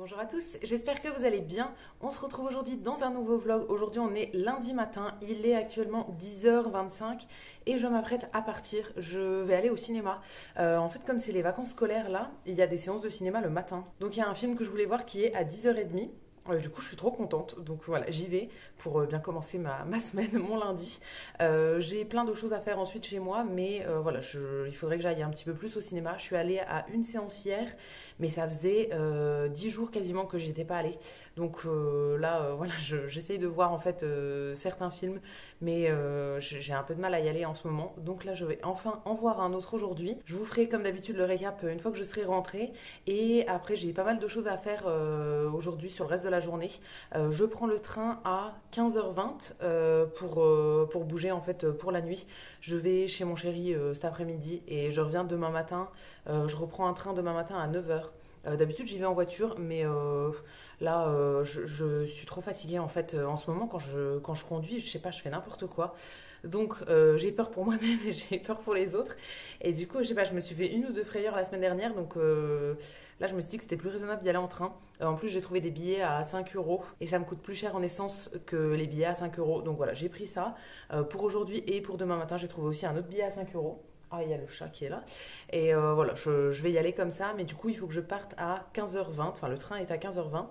Bonjour à tous, j'espère que vous allez bien. On se retrouve aujourd'hui dans un nouveau vlog. Aujourd'hui on est lundi matin, il est actuellement 10h25 et je m'apprête à partir. Je vais aller au cinéma. En fait comme c'est les vacances scolaires là, il y a des séances de cinéma le matin. Donc il y a un film que je voulais voir qui est à 10h30. Du coup, je suis trop contente. Donc voilà, j'y vais pour bien commencer ma semaine, mon lundi. J'ai plein de choses à faire ensuite chez moi, mais voilà, il faudrait que j'aille un petit peu plus au cinéma. Je suis allée à une séance hier, mais ça faisait 10 jours quasiment que j'y étais pas allée. Donc là, voilà, j'essaye de voir en fait certains films, mais j'ai un peu de mal à y aller en ce moment. Donc là, je vais enfin en voir un autre aujourd'hui. Je vous ferai comme d'habitude le récap une fois que je serai rentrée. Et après, j'ai pas mal de choses à faire aujourd'hui sur le reste de la journée. Je prends le train à 15h20 pour bouger en fait pour la nuit. Je vais chez mon chéri cet après-midi et je reviens demain matin. Je reprends un train demain matin à 9h. D'habitude, j'y vais en voiture, mais là, je suis trop fatiguée en fait en ce moment quand je conduis. Je sais pas, je fais n'importe quoi. Donc, j'ai peur pour moi-même et j'ai peur pour les autres. Et du coup, je sais pas, je me suis fait une ou deux frayeurs la semaine dernière. Donc là, je me suis dit que c'était plus raisonnable d'y aller en train. En plus, j'ai trouvé des billets à 5 euros et ça me coûte plus cher en essence que les billets à 5 euros. Donc voilà, j'ai pris ça pour aujourd'hui et pour demain matin. J'ai trouvé aussi un autre billet à 5 euros. Ah, il y a le chat qui est là. Et voilà, je vais y aller comme ça. Mais du coup, il faut que je parte à 15h20. Enfin, le train est à 15h20.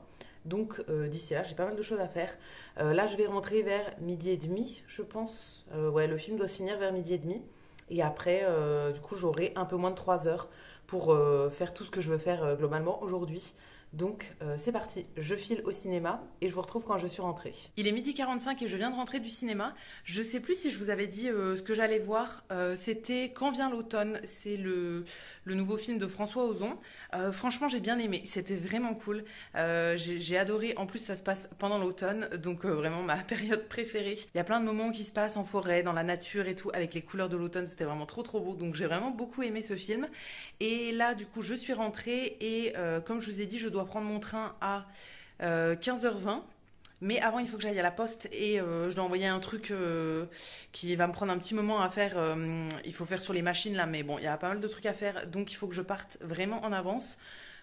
Donc d'ici là, j'ai pas mal de choses à faire. Là, je vais rentrer vers midi et demi, je pense. Ouais, le film doit se finir vers midi et demi. Et après, du coup, j'aurai un peu moins de 3 heures pour faire tout ce que je veux faire globalement aujourd'hui. Donc c'est parti, je file au cinéma et je vous retrouve quand je suis rentrée. Il est midi 45 et je viens de rentrer du cinéma. Je sais plus si je vous avais dit ce que j'allais voir. C'était Quand vient l'automne. C'est le nouveau film de François Ozon. Franchement, j'ai bien aimé. C'était vraiment cool. J'ai adoré. En plus, ça se passe pendant l'automne. Donc vraiment ma période préférée. Il y a plein de moments qui se passent en forêt, dans la nature et tout, avec les couleurs de l'automne. C'était vraiment trop trop beau. Donc j'ai vraiment beaucoup aimé ce film. Et là, du coup, je suis rentrée et comme je vous ai dit, je dois prendre mon train à 15h20. Mais avant, il faut que j'aille à la poste et je dois envoyer un truc qui va me prendre un petit moment à faire. Il faut faire sur les machines là, mais bon, il y a pas mal de trucs à faire, donc il faut que je parte vraiment en avance.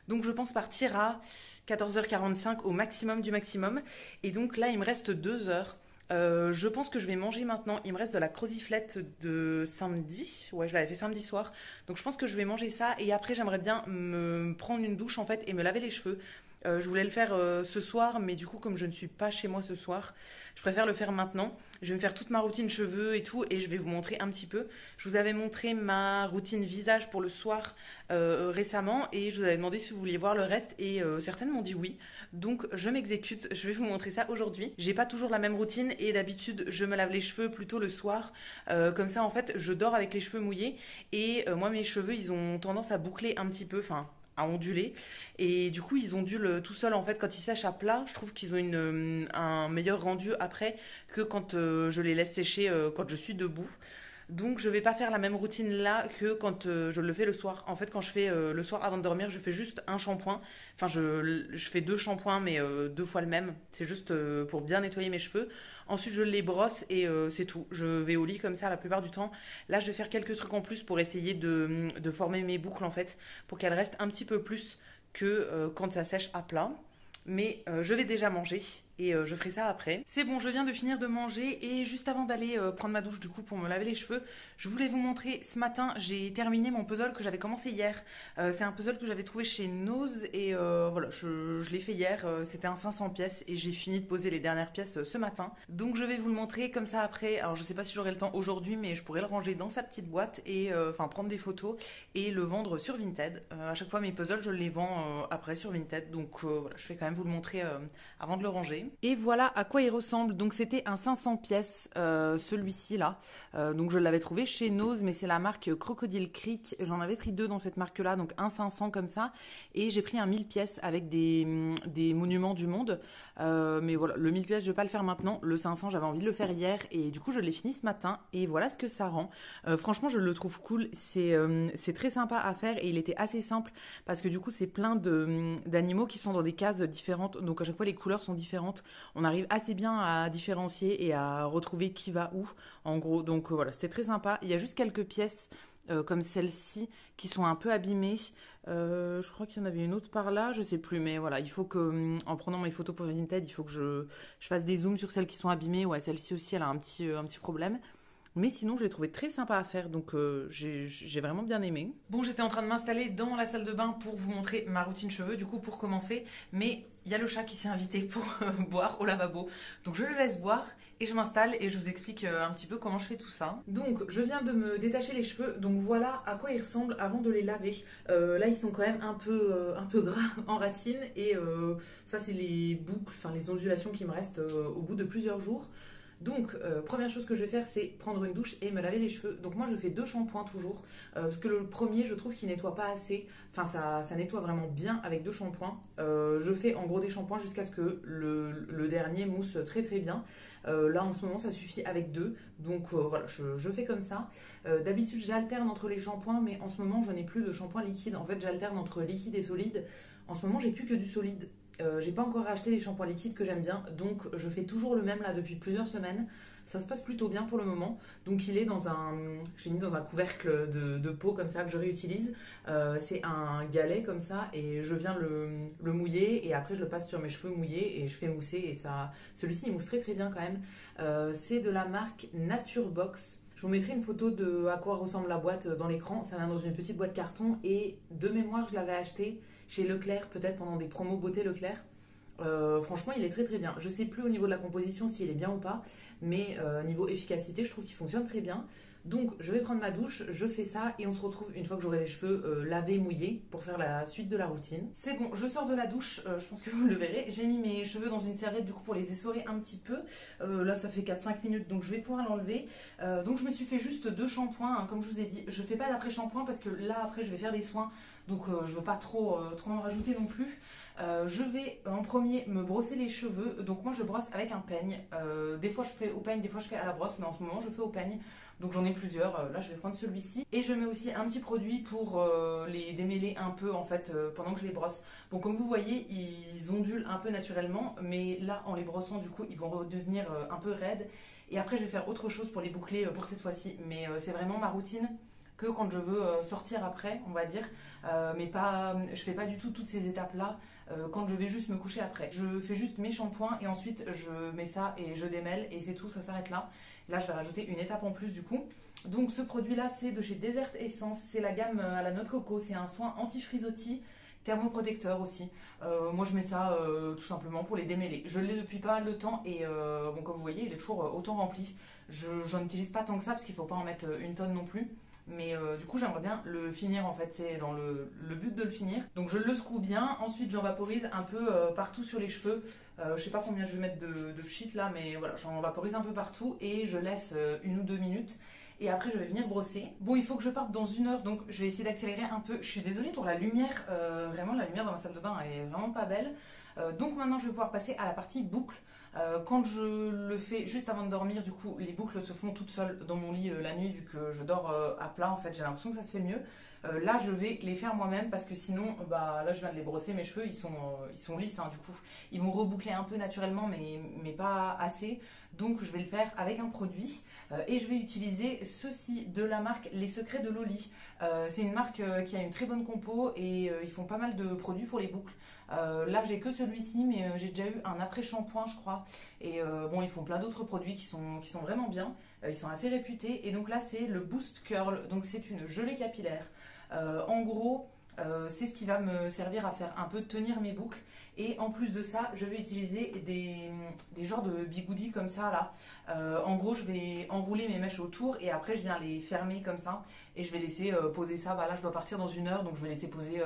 Donc je pense partir à 14h45 au maximum du maximum. Et donc là, il me reste 2 heures. Je pense que je vais manger maintenant. Il me reste de la croziflette de samedi. Ouais, je l'avais fait samedi soir. Donc je pense que je vais manger ça. Et après, j'aimerais bien me prendre une douche en fait et me laver les cheveux. Je voulais le faire ce soir, mais du coup, comme je ne suis pas chez moi ce soir, je préfère le faire maintenant. Je vais me faire toute ma routine cheveux et tout, et je vais vous montrer un petit peu. Je vous avais montré ma routine visage pour le soir récemment, et je vous avais demandé si vous vouliez voir le reste, et certaines m'ont dit oui. Donc, je m'exécute. Je vais vous montrer ça aujourd'hui. J'ai pas toujours la même routine, et d'habitude, je me lave les cheveux plutôt le soir. Comme ça, en fait, je dors avec les cheveux mouillés, et moi, mes cheveux, ils ont tendance à boucler un petit peu, enfin à onduler et du coup ils ondulent tout seuls en fait quand ils sèchent à plat. Je trouve qu'ils ont un meilleur rendu après que quand je les laisse sécher quand je suis debout. Donc je vais pas faire la même routine là que quand je le fais le soir. En fait quand je fais le soir avant de dormir, je fais juste un shampoing. Enfin je fais deux shampoings mais deux fois le même. C'est juste pour bien nettoyer mes cheveux. Ensuite je les brosse et c'est tout. Je vais au lit comme ça la plupart du temps. Là je vais faire quelques trucs en plus pour essayer de former mes boucles en fait. Pour qu'elles restent un petit peu plus que quand ça sèche à plat. Mais je vais déjà manger et je ferai ça après. C'est bon, je viens de finir de manger et juste avant d'aller prendre ma douche du coup pour me laver les cheveux, je voulais vous montrer ce matin, j'ai terminé mon puzzle que j'avais commencé hier. C'est un puzzle que j'avais trouvé chez Nose et voilà, je l'ai fait hier, c'était un 500 pièces et j'ai fini de poser les dernières pièces ce matin. Donc je vais vous le montrer comme ça après. Alors je sais pas si j'aurai le temps aujourd'hui mais je pourrais le ranger dans sa petite boîte et enfin prendre des photos et le vendre sur Vinted. À chaque fois mes puzzles je les vends après sur Vinted donc voilà, je vais quand même vous le montrer avant de le ranger. Et voilà à quoi il ressemble. Donc c'était un 500 pièces, celui-ci là. Donc je l'avais trouvé chez Nose, mais c'est la marque Crocodile Creek. J'en avais pris deux dans cette marque-là, donc un 500 comme ça. Et j'ai pris un 1000 pièces avec des monuments du monde. Mais voilà, le 1000 pièces, je vais pas le faire maintenant. Le 500, j'avais envie de le faire hier. Et du coup, je l'ai fini ce matin. Et voilà ce que ça rend. Franchement, je le trouve cool. C'est très sympa à faire. Et il était assez simple parce que du coup, c'est plein d'animaux qui sont dans des cases différentes. Donc à chaque fois, les couleurs sont différentes. On arrive assez bien à différencier et à retrouver qui va où, en gros. Donc voilà, c'était très sympa. Il y a juste quelques pièces comme celle-ci, qui sont un peu abîmées. Je crois qu'il y en avait une autre par là, je sais plus, mais voilà, il faut que, en prenant mes photos pour Vinted, il faut que je fasse des zooms sur celles qui sont abîmées. Ouais, celle-ci aussi, elle a un petit problème. Mais sinon, je l'ai trouvé très sympa à faire, donc j'ai vraiment bien aimé. Bon, j'étais en train de m'installer dans la salle de bain pour vous montrer ma routine cheveux, du coup, pour commencer. Mais il y a le chat qui s'est invité pour boire au lavabo. Donc, je le laisse boire et je m'installe et je vous explique un petit peu comment je fais tout ça. Donc, je viens de me détacher les cheveux. Donc, voilà à quoi ils ressemblent avant de les laver. Là, ils sont quand même un peu gras en racines. Et ça, c'est les boucles, enfin les ondulations qui me restent au bout de plusieurs jours. Donc, première chose que je vais faire, c'est prendre une douche et me laver les cheveux. Donc moi, je fais 2 shampoings toujours, parce que le premier, je trouve qu'il nettoie pas assez. Enfin, ça nettoie vraiment bien avec 2 shampoings. Je fais en gros des shampoings jusqu'à ce que le dernier mousse très très bien. Là, en ce moment, ça suffit avec 2. Donc voilà, je fais comme ça. D'habitude, j'alterne entre les shampoings, mais en ce moment, je n'ai plus de shampoing liquide. En fait, j'alterne entre liquide et solide. En ce moment, j'ai plus que du solide. J'ai pas encore racheté les shampoings liquides que j'aime bien, donc je fais toujours le même là depuis plusieurs semaines. Ça se passe plutôt bien pour le moment. Donc il est j'ai mis dans un couvercle de peau comme ça que je réutilise. C'est un galet comme ça et je viens le mouiller et après je le passe sur mes cheveux mouillés et je fais mousser et ça, celui-ci il mousse très très bien quand même. C'est de la marque Naturebox. Je vous mettrai une photo de à quoi ressemble la boîte dans l'écran. Ça vient dans une petite boîte carton et de mémoire je l'avais acheté chez Leclerc, peut-être pendant des promos beauté Leclerc. Franchement, il est très très bien. Je sais plus au niveau de la composition s'il est bien ou pas, mais niveau efficacité, je trouve qu'il fonctionne très bien. Donc, je vais prendre ma douche, je fais ça et on se retrouve une fois que j'aurai les cheveux lavés, mouillés pour faire la suite de la routine. C'est bon, je sors de la douche, je pense que vous le verrez. J'ai mis mes cheveux dans une serviette du coup pour les essorer un petit peu. Là, ça fait 4-5 minutes donc je vais pouvoir l'enlever. Donc, je me suis fait juste 2 shampoings, hein, comme je vous ai dit. Je fais pas d'après-shampoing parce que là, après, je vais faire des soins. Donc, je veux pas trop en rajouter non plus. Je vais en premier me brosser les cheveux. Donc moi je brosse avec un peigne. Des fois je fais au peigne, des fois je fais à la brosse, mais en ce moment je fais au peigne. Donc j'en ai plusieurs. Là je vais prendre celui-ci. Et je mets aussi un petit produit pour les démêler un peu en fait pendant que je les brosse. Bon, comme vous voyez, ils ondulent un peu naturellement, mais là en les brossant du coup ils vont redevenir un peu raides. Et après je vais faire autre chose pour les boucler pour cette fois-ci. Mais c'est vraiment ma routine que quand je veux sortir après, on va dire, mais pas, je fais pas du tout toutes ces étapes-là quand je vais juste me coucher après. Je fais juste mes shampoings et ensuite je mets ça et je démêle et c'est tout, ça s'arrête là. Là, je vais rajouter une étape en plus du coup. Donc ce produit-là, c'est de chez Desert Essence, c'est la gamme à la noix de coco, c'est un soin anti-frisottis, thermoprotecteur aussi. Moi je mets ça tout simplement pour les démêler. Je l'ai depuis pas mal de temps et bon, comme vous voyez, il est toujours autant rempli. J'en utilise pas tant que ça parce qu'il faut pas en mettre une tonne non plus. Mais du coup j'aimerais bien le finir en fait, c'est dans le but de le finir. Donc je le secoue bien, ensuite j'en vaporise un peu partout sur les cheveux. Je sais pas combien je vais mettre de shit là, mais voilà, j'en vaporise un peu partout et je laisse 1 ou 2 minutes. Et après je vais venir brosser. Bon, il faut que je parte dans 1 heure, donc je vais essayer d'accélérer un peu. Je suis désolée pour la lumière, vraiment la lumière dans ma salle de bain elle est vraiment pas belle. Donc maintenant je vais pouvoir passer à la partie boucle. Quand je le fais juste avant de dormir, du coup, les boucles se font toutes seules dans mon lit la nuit, vu que je dors à plat, en fait, j'ai l'impression que ça se fait mieux. Là, je vais les faire moi-même parce que sinon, bah, là, je viens de les brosser, mes cheveux, ils sont lisses, hein, du coup. Ils vont reboucler un peu naturellement, mais pas assez. Donc, je vais le faire avec un produit et je vais utiliser ceci de la marque Les Secrets de Loli. C'est une marque qui a une très bonne compo et ils font pas mal de produits pour les boucles. Là j'ai que celui-ci mais j'ai déjà eu un après-shampoing je crois et bon ils font plein d'autres produits qui sont vraiment bien, ils sont assez réputés et donc là c'est le Boost Curl, donc c'est une gelée capillaire. En gros c'est ce qui va me servir à faire un peu tenir mes boucles et en plus de ça je vais utiliser des genres de bigoudis comme ça là. En gros je vais enrouler mes mèches autour et après je viens les fermer comme ça et je vais laisser poser ça. Bah là je dois partir dans 1 heure donc je vais laisser poser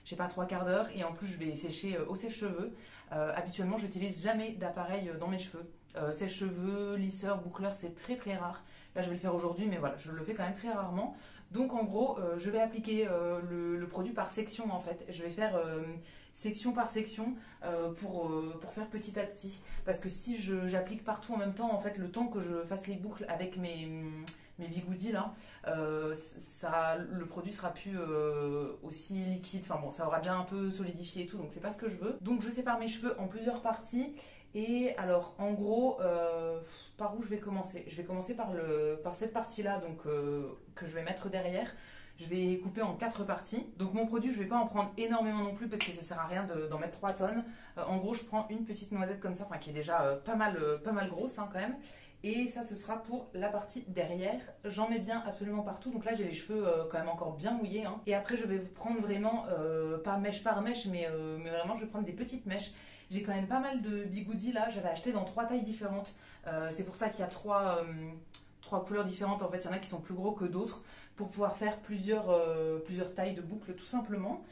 je sais pas 3/4 d'heure et en plus je vais les sécher au sèche-cheveux. Habituellement j'utilise jamais d'appareil dans mes cheveux. Sèche-cheveux, lisseur, boucleur c'est très très rare. Là je vais le faire aujourd'hui mais voilà je le fais quand même très rarement. Donc en gros je vais appliquer le produit par section en fait. Je vais faire section par section pour faire petit à petit. Parce que si j'applique partout en même temps, en fait le temps que je fasse les boucles avec mes mes bigoudis là, le produit sera plus aussi liquide. Enfin bon, ça aura déjà un peu solidifié et tout, donc c'est pas ce que je veux. Donc je sépare mes cheveux en plusieurs parties. Et alors en gros, par où je vais commencer? Je vais commencer par cette partie-là, donc que je vais mettre derrière. Je vais couper en 4 parties. Donc mon produit, je ne vais pas en prendre énormément non plus parce que ça ne sert à rien d'en mettre 3 tonnes. En gros, je prends une petite noisette comme ça, enfin qui est déjà pas mal grosse hein, quand même. Et ça, ce sera pour la partie derrière. J'en mets bien absolument partout. Donc là, j'ai les cheveux quand même encore bien mouillés, hein. Et après, je vais prendre vraiment, pas mèche par mèche, mais vraiment, je vais prendre des petites mèches. J'ai quand même pas mal de bigoudis là. J'avais acheté dans 3 tailles différentes. C'est pour ça qu'il y a trois couleurs différentes. En fait, il y en a qui sont plus gros que d'autres pour pouvoir faire plusieurs tailles de boucles tout simplement.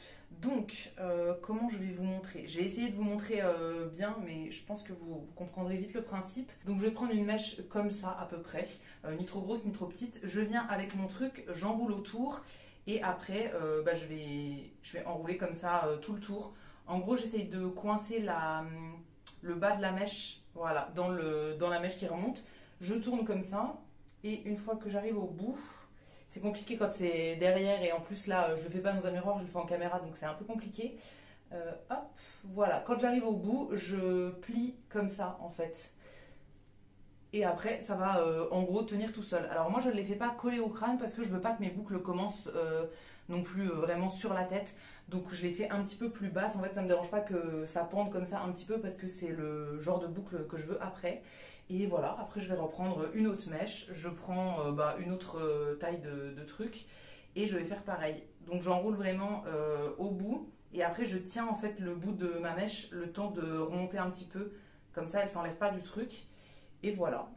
Donc, comment je vais vous montrer? Je vais essayer de vous montrer bien, mais je pense que vous comprendrez vite le principe. Donc, je vais prendre une mèche comme ça à peu près, ni trop grosse ni trop petite. Je viens avec mon truc, j'enroule autour et après, je vais enrouler comme ça tout le tour. En gros, j'essaye de coincer le bas de la mèche, voilà, dans la mèche qui remonte. Je tourne comme ça et une fois que j'arrive au bout, c'est compliqué quand c'est derrière et en plus là, je le fais pas dans un miroir, je le fais en caméra donc c'est un peu compliqué. Hop, voilà, quand j'arrive au bout, je plie comme ça en fait. Et après, ça va en gros tenir tout seul. Alors moi, je ne les fais pas coller au crâne parce que je veux pas que mes boucles commencent non plus vraiment sur la tête. Donc je les fais un petit peu plus basses. En fait, ça ne me dérange pas que ça pende comme ça un petit peu parce que c'est le genre de boucle que je veux après. Et voilà, après je vais reprendre une autre mèche. Je prends une autre taille de truc et je vais faire pareil. Donc j'enroule vraiment au bout. Et après, je tiens en fait le bout de ma mèche le temps de remonter un petit peu. Comme ça, elle ne s'enlève pas du truc. Et voilà,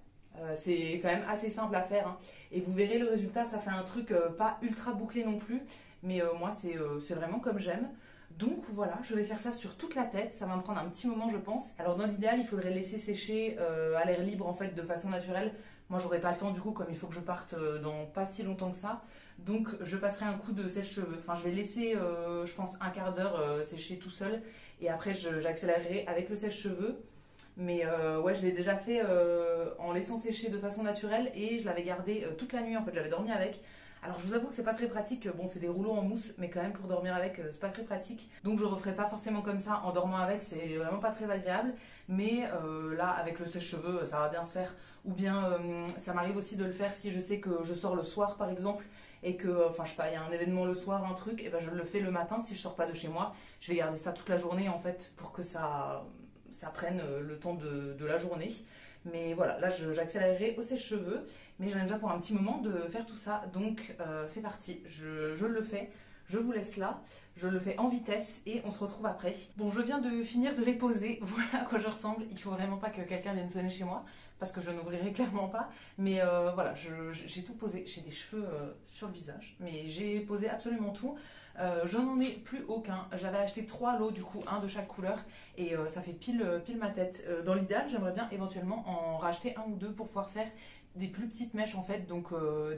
c'est quand même assez simple à faire hein. Et vous verrez le résultat, ça fait un truc pas ultra bouclé non plus, mais moi c'est vraiment comme j'aime. Donc voilà, je vais faire ça sur toute la tête, ça va me prendre un petit moment je pense. Alors dans l'idéal, il faudrait laisser sécher à l'air libre en fait de façon naturelle. Moi j'aurai pas le temps du coup comme il faut que je parte dans pas si longtemps que ça. Donc je passerai un coup de sèche-cheveux. Enfin je vais laisser je pense un quart d'heure sécher tout seul. Et après j'accélérerai avec le sèche-cheveux. Mais ouais, je l'ai déjà fait en laissant sécher de façon naturelle et je l'avais gardé toute la nuit en fait, j'avais dormi avec. Alors je vous avoue que c'est pas très pratique, bon c'est des rouleaux en mousse mais quand même pour dormir avec c'est pas très pratique. Donc je referai pas forcément comme ça en dormant avec, c'est vraiment pas très agréable. Mais là avec le sèche-cheveux ça va bien se faire. Ou bien ça m'arrive aussi de le faire si je sais que je sors le soir par exemple et que, enfin je sais pas, il y a un événement le soir, un truc, et ben je le fais le matin si je sors pas de chez moi. Je vais garder ça toute la journée en fait pour que ça prenne le temps de la journée. Mais voilà, là j'accélérerai au sèche-cheveux, mais j'en ai déjà pour un petit moment de faire tout ça, donc c'est parti, je le fais, je vous laisse là, je le fais en vitesse et on se retrouve après. Bon, je viens de finir de les poser, voilà à quoi je ressemble, il faut vraiment pas que quelqu'un vienne sonner chez moi, parce que je n'ouvrirai clairement pas, mais voilà, j'ai tout posé, j'ai des cheveux sur le visage, mais j'ai posé absolument tout. Je n'en ai plus aucun. J'avais acheté 3 lots du coup, un de chaque couleur et ça fait pile ma tête. Dans l'idéal, j'aimerais bien éventuellement en racheter un ou deux pour pouvoir faire des plus petites mèches en fait, donc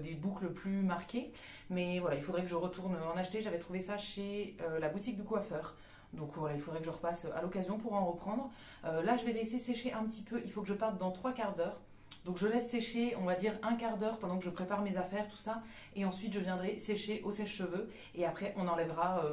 des boucles plus marquées. Mais voilà, il faudrait que je retourne en acheter. J'avais trouvé ça chez la boutique de coiffeur. Donc voilà, il faudrait que je repasse à l'occasion pour en reprendre. Là, je vais laisser sécher un petit peu. Il faut que je parte dans 3 quarts d'heure. Donc je laisse sécher, on va dire un quart d'heure pendant que je prépare mes affaires, tout ça. Et ensuite je viendrai sécher au sèche-cheveux. Et après on enlèvera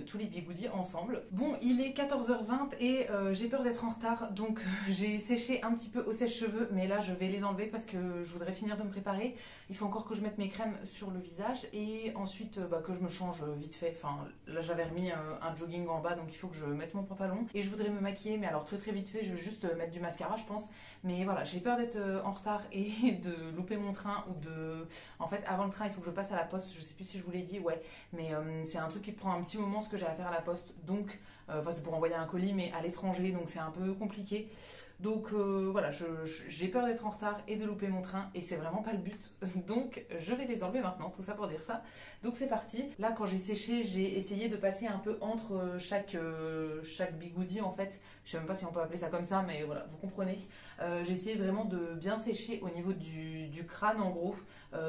tous les bigoudis ensemble. Bon, il est 14h20 et j'ai peur d'être en retard. Donc j'ai séché un petit peu au sèche-cheveux. Mais là je vais les enlever parce que je voudrais finir de me préparer. Il faut encore que je mette mes crèmes sur le visage. Et ensuite que je me change vite fait. Enfin là j'avais remis un jogging en bas. Donc il faut que je mette mon pantalon. Et je voudrais me maquiller. Mais alors très vite fait, je vais juste mettre du mascara je pense. Mais voilà, j'ai peur d'être en retard et de louper mon train ou de... En fait, avant le train, il faut que je passe à la poste. Je sais plus si je vous l'ai dit, ouais. Mais c'est un truc qui prend un petit moment, ce que j'ai à faire à la poste. Donc, c'est pour envoyer un colis, mais à l'étranger, donc c'est un peu compliqué. Donc voilà, j'ai peur d'être en retard et de louper mon train et c'est vraiment pas le but. Donc je vais les enlever maintenant, tout ça pour dire ça. Donc c'est parti. Là quand j'ai séché, j'ai essayé de passer un peu entre chaque bigoudi en fait. Je sais même pas si on peut appeler ça comme ça, mais voilà, vous comprenez. J'ai essayé vraiment de bien sécher au niveau du crâne en gros,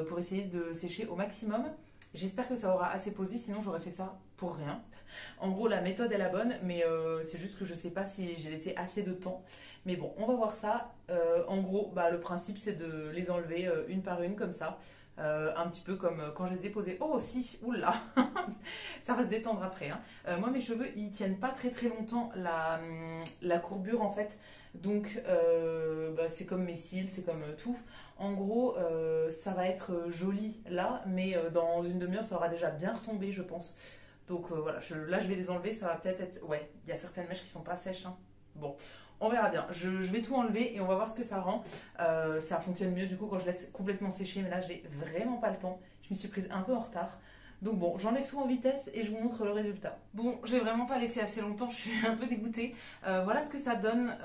pour essayer de sécher au maximum. J'espère que ça aura assez posé, sinon j'aurais fait ça pour rien. En gros, la méthode est la bonne, mais c'est juste que je sais pas si j'ai laissé assez de temps. Mais bon, on va voir ça. En gros, bah, le principe c'est de les enlever une par une comme ça. Un petit peu comme quand je les ai posés. Oh si, oula, ça va se détendre après. Hein. Moi mes cheveux ils tiennent pas très très longtemps la courbure en fait. Donc bah, c'est comme mes cils, c'est comme tout. En gros ça va être joli là, mais dans une demi-heure ça aura déjà bien retombé je pense. Donc voilà, là je vais les enlever, ça va peut-être être... Ouais, il y a certaines mèches qui sont pas sèches. Hein. Bon, on verra bien. Je vais tout enlever et on va voir ce que ça rend. Ça fonctionne mieux du coup quand je laisse complètement sécher, mais là j'ai vraiment pas le temps. Je me suis prise un peu en retard. Donc bon, j'enlève tout en vitesse et je vous montre le résultat. Bon, j'ai vraiment pas laissé assez longtemps, je suis un peu dégoûtée. Voilà ce que ça donne.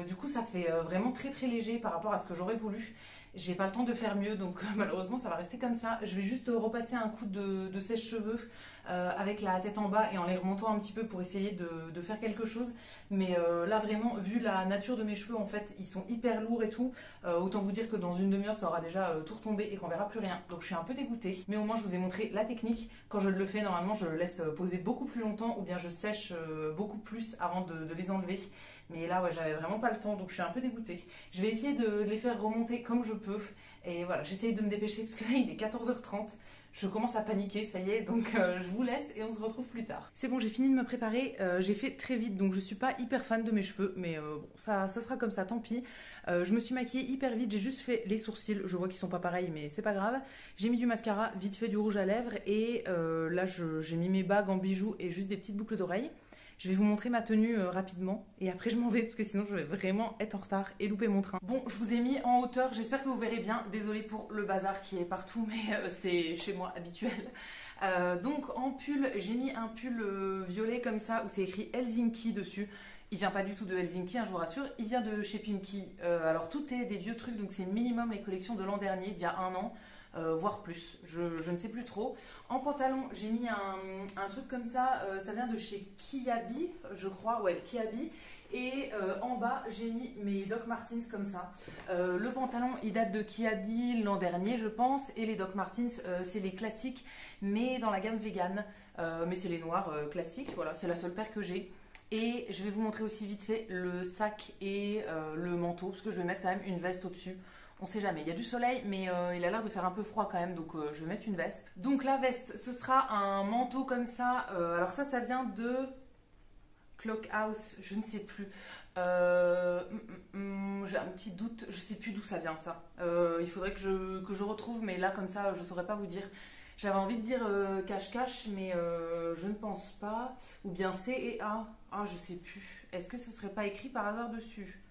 Du coup, ça fait vraiment très très léger par rapport à ce que j'aurais voulu. J'ai pas le temps de faire mieux, donc malheureusement ça va rester comme ça. Je vais juste repasser un coup de sèche-cheveux avec la tête en bas et en les remontant un petit peu pour essayer de faire quelque chose. Mais là vraiment, vu la nature de mes cheveux, en fait, ils sont hyper lourds et tout. Autant vous dire que dans une demi-heure, ça aura déjà tout retombé et qu'on verra plus rien. Donc je suis un peu dégoûtée. Mais au moins, je vous ai montré la technique. Quand je le fais, normalement, je le laisse poser beaucoup plus longtemps ou bien je sèche beaucoup plus avant de les enlever. Mais là, ouais, j'avais vraiment pas le temps, donc je suis un peu dégoûtée. Je vais essayer de les faire remonter comme je peux. Et voilà, j'essaye de me dépêcher parce que là, il est 14h30. Je commence à paniquer, ça y est, donc je vous laisse et on se retrouve plus tard. C'est bon, j'ai fini de me préparer, j'ai fait très vite, donc je suis pas hyper fan de mes cheveux, mais bon, ça sera comme ça, tant pis. Je me suis maquillée hyper vite, j'ai juste fait les sourcils, je vois qu'ils sont pas pareils, mais c'est pas grave. J'ai mis du mascara, vite fait du rouge à lèvres, et là j'ai mis mes bagues en bijoux et juste des petites boucles d'oreilles. Je vais vous montrer ma tenue rapidement et après je m'en vais parce que sinon je vais vraiment être en retard et louper mon train. Bon, je vous ai mis en hauteur, j'espère que vous verrez bien. Désolée pour le bazar qui est partout, mais c'est chez moi habituel. Donc en pull, j'ai mis un pull violet comme ça où c'est écrit Helsinki dessus. Il vient pas du tout de Helsinki, hein, je vous rassure, il vient de chez Pimki. Alors tout est des vieux trucs, donc c'est minimum les collections de l'an dernier, d'il y a un an. Voire plus, je ne sais plus trop. En pantalon, j'ai mis un truc comme ça, ça vient de chez Kiabi, je crois, ouais, Kiabi. Et en bas, j'ai mis mes Doc Martens comme ça. Le pantalon, il date de Kiabi l'an dernier, je pense. Et les Doc Martens, c'est les classiques, mais dans la gamme vegan. Mais c'est les noirs classiques, voilà, c'est la seule paire que j'ai. Et je vais vous montrer aussi vite fait le sac et le manteau, parce que je vais mettre quand même une veste au-dessus. On sait jamais, il y a du soleil, mais il a l'air de faire un peu froid quand même, donc je vais mettre une veste. Donc la veste, ce sera un manteau comme ça. Alors ça vient de Clock House, je ne sais plus. J'ai un petit doute, je sais plus d'où ça vient ça. Il faudrait que je retrouve, mais là comme ça, je saurais pas vous dire. J'avais envie de dire cache-cache, mais je ne pense pas. Ou bien C et A. Ah, je sais plus. Est-ce que ce serait pas écrit par hasard dessus?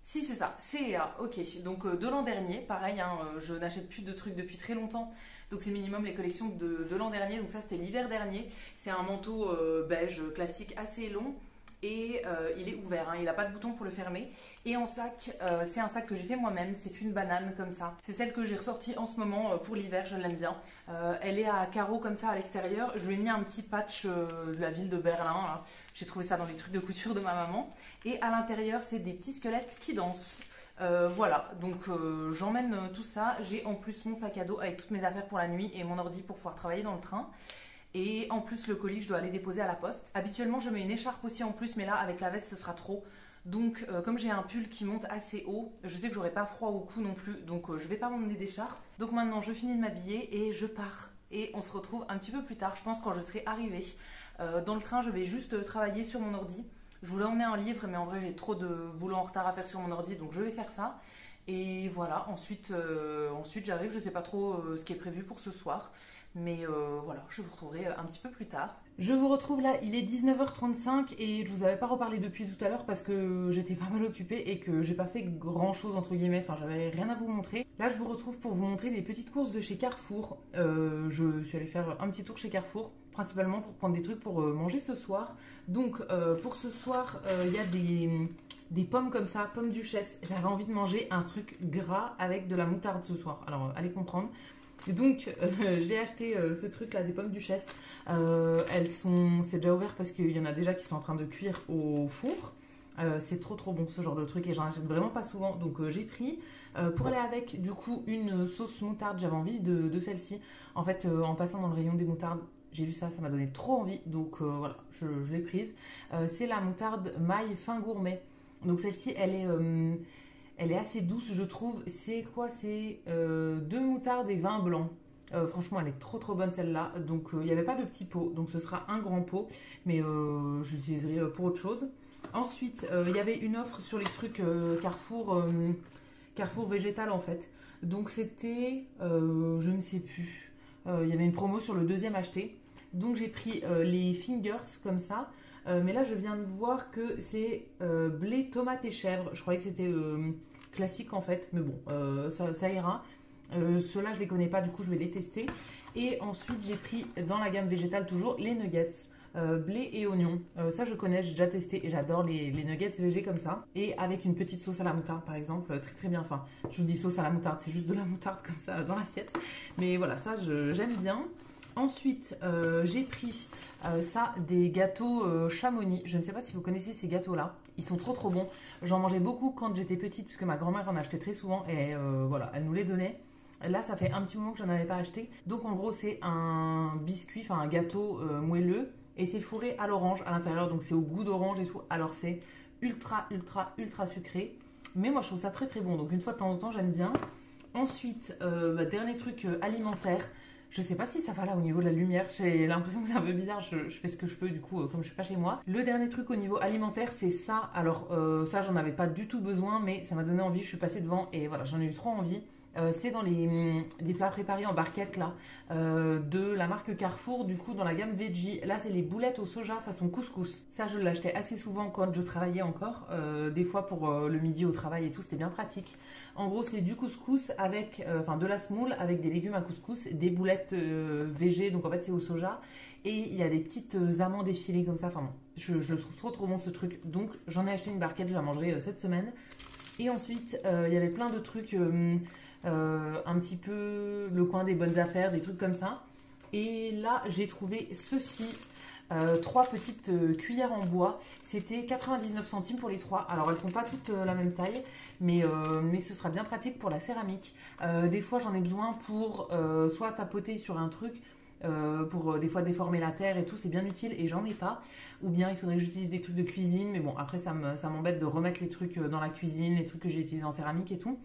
Si, c'est ça, C et A, ok. Donc de l'an dernier, pareil, hein, je n'achète plus de trucs depuis très longtemps. Donc c'est minimum les collections de l'an dernier. Donc ça, c'était l'hiver dernier. C'est un manteau beige classique assez long. Et il est ouvert, hein, il n'a pas de bouton pour le fermer. Et en sac, c'est un sac que j'ai fait moi-même, c'est une banane comme ça. C'est celle que j'ai ressortie en ce moment pour l'hiver, je l'aime bien. Elle est à carreaux comme ça à l'extérieur. Je lui ai mis un petit patch de la ville de Berlin. J'ai trouvé ça dans les trucs de couture de ma maman. Et à l'intérieur, c'est des petits squelettes qui dansent. Voilà, donc j'emmène tout ça. J'ai en plus mon sac à dos avec toutes mes affaires pour la nuit et mon ordi pour pouvoir travailler dans le train. Et en plus le colis que je dois aller déposer à la poste. Habituellement je mets une écharpe aussi en plus, mais là avec la veste ce sera trop. Donc comme j'ai un pull qui monte assez haut, je sais que j'aurai pas froid au cou non plus, donc je vais pas m'emmener d'écharpe. Donc maintenant je finis de m'habiller et je pars. Et on se retrouve un petit peu plus tard, je pense quand je serai arrivée. Dans le train je vais juste travailler sur mon ordi. Je voulais emmener un livre, mais en vrai j'ai trop de boulot en retard à faire sur mon ordi, donc je vais faire ça. Et voilà, ensuite j'arrive, je sais pas trop ce qui est prévu pour ce soir. Mais voilà, je vous retrouverai un petit peu plus tard. Je vous retrouve là, il est 19h35 et je vous avais pas reparlé depuis tout à l'heure parce que j'étais pas mal occupée et que j'ai pas fait grand chose entre guillemets, enfin j'avais rien à vous montrer. Là je vous retrouve pour vous montrer des petites courses de chez Carrefour. Je suis allée faire un petit tour chez Carrefour, principalement pour prendre des trucs pour manger ce soir. Donc pour ce soir, il y a des pommes comme ça, pommes duchesse. J'avais envie de manger un truc gras avec de la moutarde ce soir, alors allez comprendre. Donc j'ai acheté ce truc là, des pommes duchesse. C'est déjà ouvert parce qu'il y en a déjà qui sont en train de cuire au four. C'est trop bon ce genre de truc et j'en achète vraiment pas souvent, donc j'ai pris. Pour aller avec du coup une sauce moutarde, j'avais envie de celle-ci. En fait en passant dans le rayon des moutardes, J'ai vu ça, ça m'a donné trop envie, donc voilà, je l'ai prise. C'est la moutarde maille fin gourmet. Donc celle-ci, elle est assez douce, je trouve. C'est quoi? C'est 2 moutardes et vin blanc. Franchement, elle est trop trop bonne celle-là. Donc il n'y avait pas de petit pot, donc ce sera un grand pot, mais je l'utiliserai pour autre chose. Ensuite, il y avait une offre sur les trucs Carrefour, Carrefour végétal en fait. Donc c'était, je ne sais plus, il y avait une promo sur le deuxième acheté. Donc j'ai pris les fingers comme ça. Mais là je viens de voir que c'est blé, tomate et chèvre. Je croyais que c'était classique en fait. Mais bon, ça ira. Ceux-là je les connais pas, du coup je vais les tester. Et ensuite j'ai pris dans la gamme végétale toujours les nuggets. Blé et oignon, ça je connais, j'ai déjà testé et j'adore les nuggets végé comme ça. Et avec une petite sauce à la moutarde par exemple, très très bien. Enfin, je vous dis sauce à la moutarde, c'est juste de la moutarde comme ça dans l'assiette. Mais voilà, ça j'aime bien. Ensuite, j'ai pris ça, des gâteaux Chamonix. Je ne sais pas si vous connaissez ces gâteaux-là. Ils sont trop trop bons. J'en mangeais beaucoup quand j'étais petite puisque ma grand-mère en achetait très souvent et voilà, elle nous les donnait. Là, ça fait un petit moment que j'en avais pas acheté. Donc en gros, c'est un biscuit, enfin un gâteau moelleux. Et c'est fourré à l'orange à l'intérieur, donc c'est au goût d'orange et tout. Alors c'est ultra, ultra, ultra sucré. Mais moi je trouve ça très très bon, donc une fois de temps en temps j'aime bien. Ensuite, dernier truc alimentaire. Je sais pas si ça va là au niveau de la lumière, j'ai l'impression que c'est un peu bizarre, je fais ce que je peux du coup comme je suis pas chez moi. Le dernier truc au niveau alimentaire c'est ça, alors ça j'en avais pas du tout besoin mais ça m'a donné envie, je suis passée devant et voilà j'en ai eu trop envie. C'est dans des plats préparés en barquette là, de la marque Carrefour, du coup dans la gamme veggie. Là c'est les boulettes au soja façon couscous. Ça je l'achetais assez souvent quand je travaillais encore, des fois pour le midi au travail et tout, c'était bien pratique. En gros c'est du couscous avec, enfin de la semoule avec des légumes à couscous, des boulettes végé, donc en fait c'est au soja. Et il y a des petites amandes effilées comme ça, enfin bon, je le trouve trop trop bon ce truc. Donc j'en ai acheté une barquette, je la mangerai cette semaine. Et ensuite il y avait plein de trucs... un petit peu le coin des bonnes affaires, des trucs comme ça. Et là, j'ai trouvé ceci, 3 petites cuillères en bois. C'était 99 centimes pour les 3. Alors, elles font pas toutes la même taille, mais ce sera bien pratique pour la céramique. Des fois, j'en ai besoin pour soit tapoter sur un truc, pour des fois déformer la terre et tout, c'est bien utile et j'en ai pas. Ou bien il faudrait que j'utilise des trucs de cuisine, mais bon, après ça m'embête de remettre les trucs dans la cuisine, les trucs que j'ai utilisés en céramique et tout.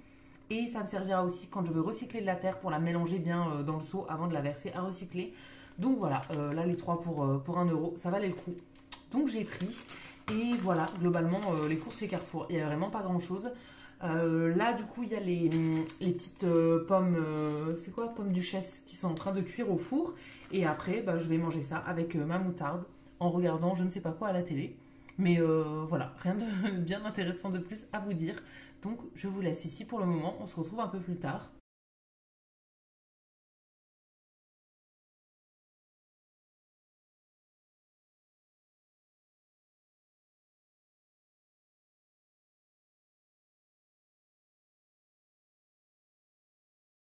Et ça me servira aussi quand je veux recycler de la terre pour la mélanger bien dans le seau avant de la verser à recycler. Donc voilà, là les 3 pour 1 euro, ça valait le coup. Donc j'ai pris et voilà, globalement les courses chez Carrefour, il n'y a vraiment pas grand chose. Là du coup il y a les petites pommes, c'est quoi, pommes duchesse qui sont en train de cuire au four. Et après je vais manger ça avec ma moutarde en regardant je ne sais pas quoi à la télé. Mais voilà, rien de bien intéressant de plus à vous dire. Donc je vous laisse ici pour le moment, on se retrouve un peu plus tard.